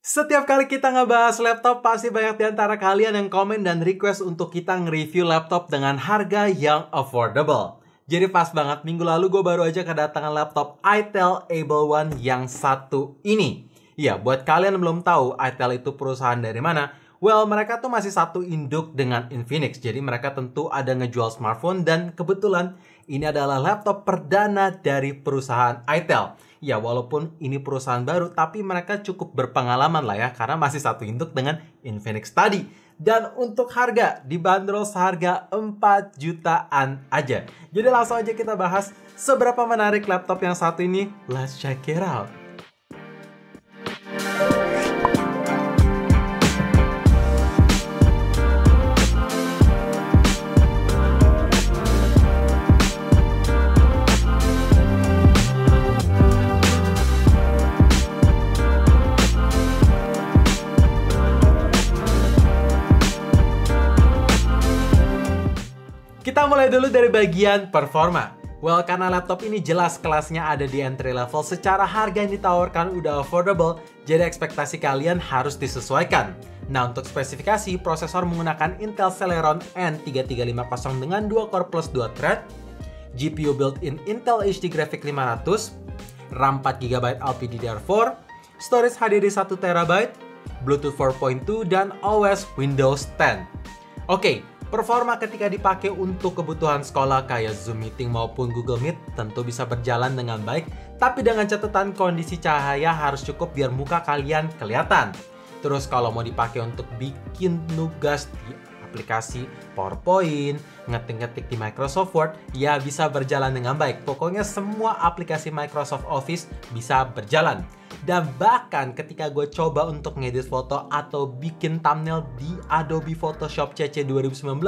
Setiap kali kita ngebahas laptop, pasti banyak di antara kalian yang komen dan request untuk kita nge-review laptop dengan harga yang affordable. Jadi pas banget, minggu lalu gue baru aja kedatangan laptop ITEL Able One yang satu ini. Ya, buat kalian yang belum tahu ITEL itu perusahaan dari mana, well, mereka tuh masih satu induk dengan Infinix. Jadi mereka tentu ada ngejual smartphone dan kebetulan ini adalah laptop perdana dari perusahaan ITEL. Ya, walaupun ini perusahaan baru, tapi mereka cukup berpengalaman lah ya, karena masih satu induk dengan Infinix tadi. Dan untuk harga, dibanderol seharga 4 jutaan aja. Jadi langsung aja kita bahas seberapa menarik laptop yang satu ini. Let's check it out. Kita mulai dulu dari bagian performa. Well, karena laptop ini jelas kelasnya ada di entry level, secara harga yang ditawarkan udah affordable, jadi ekspektasi kalian harus disesuaikan. Nah, untuk spesifikasi, prosesor menggunakan Intel Celeron N3350 dengan 2 core plus 2 thread, GPU built-in Intel HD Graphics 500, RAM 4GB LPDDR4, storage HDD 1TB, Bluetooth 4.2, dan OS Windows 10. Oke. Performa ketika dipakai untuk kebutuhan sekolah kayak Zoom Meeting maupun Google Meet tentu bisa berjalan dengan baik, tapi dengan catatan kondisi cahaya harus cukup biar muka kalian kelihatan. Terus kalau mau dipakai untuk bikin tugas di aplikasi PowerPoint, ngetik-ngetik di Microsoft Word, ya bisa berjalan dengan baik. Pokoknya semua aplikasi Microsoft Office bisa berjalan. Dan bahkan ketika gue coba untuk ngedit foto atau bikin thumbnail di Adobe Photoshop CC 2019,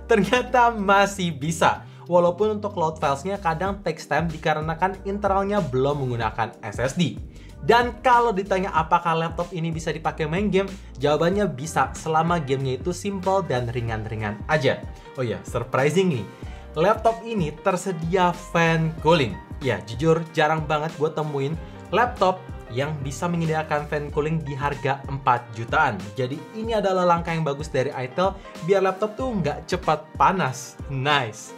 ternyata masih bisa. Walaupun untuk load filesnya kadang takes time dikarenakan internalnya belum menggunakan SSD. Dan kalau ditanya apakah laptop ini bisa dipakai main game, jawabannya bisa selama gamenya itu simple dan ringan-ringan aja. Oh ya, surprisingly, laptop ini tersedia fan cooling. Ya, jujur jarang banget gue temuin laptop yang bisa menyediakan fan cooling di harga 4 jutaan. Jadi ini adalah langkah yang bagus dari ITEL biar laptop tuh nggak cepat panas. Nice.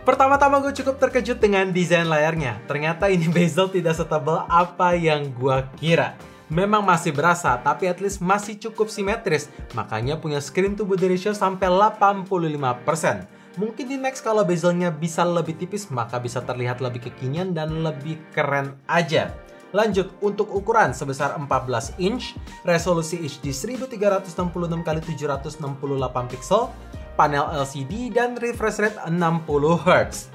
Pertama-tama gue cukup terkejut dengan desain layarnya. Ternyata ini bezel tidak setebal apa yang gue kira. Memang masih berasa, tapi at least masih cukup simetris. Makanya punya screen to body ratio sampai 85%. Mungkin di next kalau bezelnya bisa lebih tipis, maka bisa terlihat lebih kekinian dan lebih keren aja. Lanjut, untuk ukuran sebesar 14 inch, resolusi HD 1366x768 pixel, panel LCD, dan refresh rate 60Hz.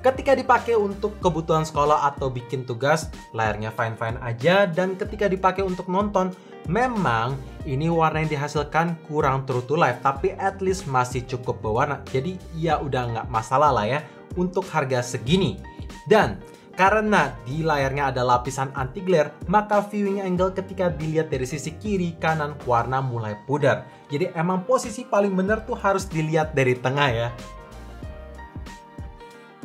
Ketika dipakai untuk kebutuhan sekolah atau bikin tugas, layarnya fine-fine aja, dan ketika dipakai untuk nonton, memang ini warna yang dihasilkan kurang true to life, tapi at least masih cukup berwarna. Jadi ya udah nggak masalah lah ya untuk harga segini. Dan karena di layarnya ada lapisan anti glare, maka viewing angle ketika dilihat dari sisi kiri kanan warna mulai pudar. Jadi emang posisi paling benar tuh harus dilihat dari tengah ya.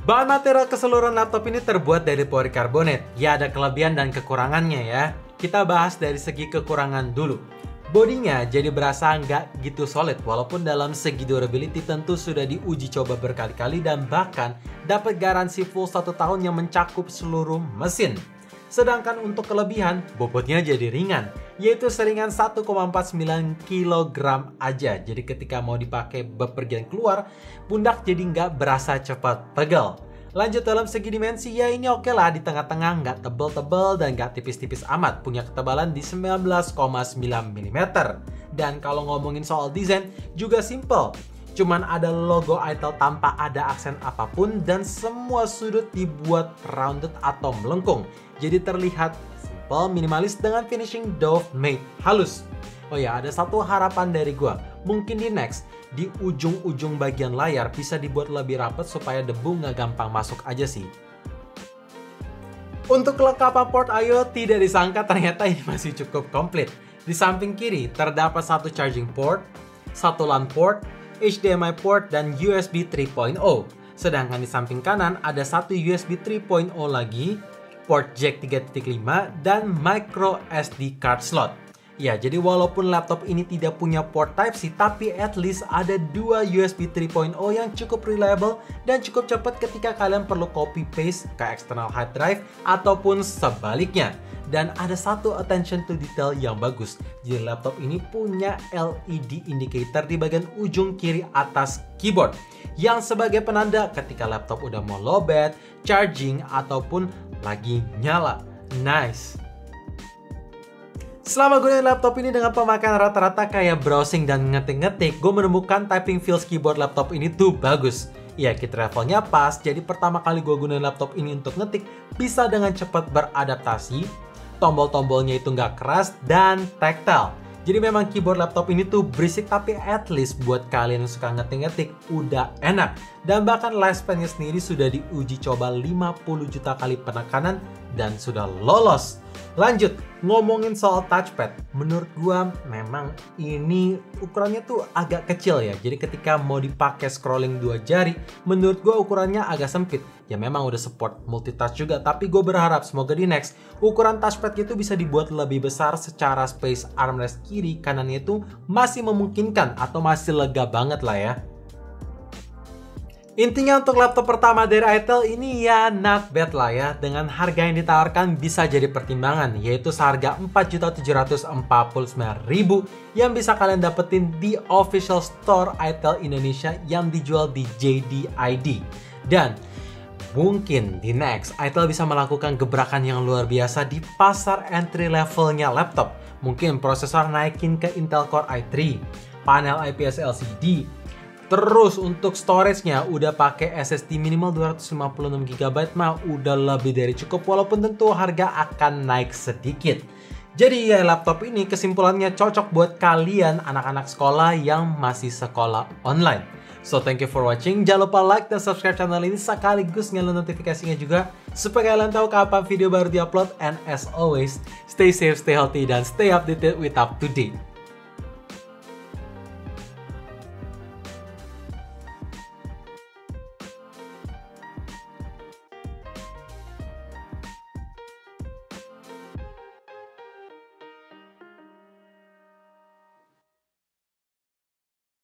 Bahan material keseluruhan laptop ini terbuat dari polycarbonate. Ya, ada kelebihan dan kekurangannya ya. Kita bahas dari segi kekurangan dulu. Bodinya jadi berasa nggak gitu solid, walaupun dalam segi durability tentu sudah diuji coba berkali-kali dan bahkan dapat garansi full 1 tahun yang mencakup seluruh mesin. Sedangkan untuk kelebihan, bobotnya jadi ringan, yaitu seringan 1,49 kg aja. Jadi ketika mau dipakai bepergian keluar, pundak jadi nggak berasa cepat pegel. Lanjut dalam segi dimensi, ya ini oke lah di tengah-tengah, nggak tebel-tebel dan nggak tipis-tipis amat. Punya ketebalan di 19,9 mm. Dan kalau ngomongin soal desain, juga simple. Cuman ada logo ITEL tanpa ada aksen apapun dan semua sudut dibuat rounded atau melengkung. Jadi terlihat simple, minimalis dengan finishing doff matte halus. Oh ya, ada satu harapan dari gua. Mungkin di next, di ujung-ujung bagian layar bisa dibuat lebih rapat supaya debu nggak gampang masuk aja sih. Untuk kelengkapan port I/O tidak disangka ternyata ini masih cukup komplit. Di samping kiri terdapat satu charging port, satu LAN port, HDMI port, dan USB 3.0. Sedangkan di samping kanan ada satu USB 3.0 lagi, port jack 3.5, dan micro SD card slot. Ya, jadi walaupun laptop ini tidak punya port Type-C, tapi at least ada dua USB 3.0 yang cukup reliable dan cukup cepat ketika kalian perlu copy paste ke external hard drive ataupun sebaliknya. Dan ada satu attention to detail yang bagus. Jadi laptop ini punya LED indicator di bagian ujung kiri atas keyboard yang sebagai penanda ketika laptop udah mau lowbat, charging, ataupun lagi nyala. Nice! Selama gunain laptop ini dengan pemakaian rata-rata kayak browsing dan ngetik-ngetik, gue menemukan typing feels keyboard laptop ini tuh bagus. Ya, key travelnya pas, jadi pertama kali gue gunain laptop ini untuk ngetik, bisa dengan cepat beradaptasi, tombol-tombolnya itu nggak keras, dan tactile. Jadi memang keyboard laptop ini tuh berisik, tapi at least buat kalian yang suka ngetik-ngetik udah enak. Dan bahkan lifespan-nya sendiri sudah diuji coba 50 juta kali penekanan dan sudah lolos. Lanjut, ngomongin soal touchpad. Menurut gua memang ini ukurannya tuh agak kecil ya. Jadi ketika mau dipakai scrolling 2 jari, menurut gua ukurannya agak sempit. Ya memang udah support multitouch juga, tapi gue berharap semoga di next ukuran touchpad itu bisa dibuat lebih besar secara space armrest kiri kanannya itu masih memungkinkan atau masih lega banget lah ya. Intinya untuk laptop pertama dari Itel ini ya not bad lah ya. Dengan harga yang ditawarkan bisa jadi pertimbangan, yaitu seharga Rp4.749.000 yang bisa kalian dapetin di official store Itel Indonesia yang dijual di JD.ID. Dan mungkin di next Itel bisa melakukan gebrakan yang luar biasa di pasar entry levelnya laptop. Mungkin prosesor naikin ke Intel Core i3, panel IPS LCD. Terus untuk storage-nya udah pakai SSD minimal 256GB mah udah lebih dari cukup, walaupun tentu harga akan naik sedikit. Jadi ya laptop ini kesimpulannya cocok buat kalian anak-anak sekolah yang masih sekolah online. So thank you for watching, jangan lupa like dan subscribe channel ini sekaligus nyalain notifikasinya juga supaya kalian tahu kapan video baru diupload, and as always stay safe, stay healthy, dan stay updated with up to date.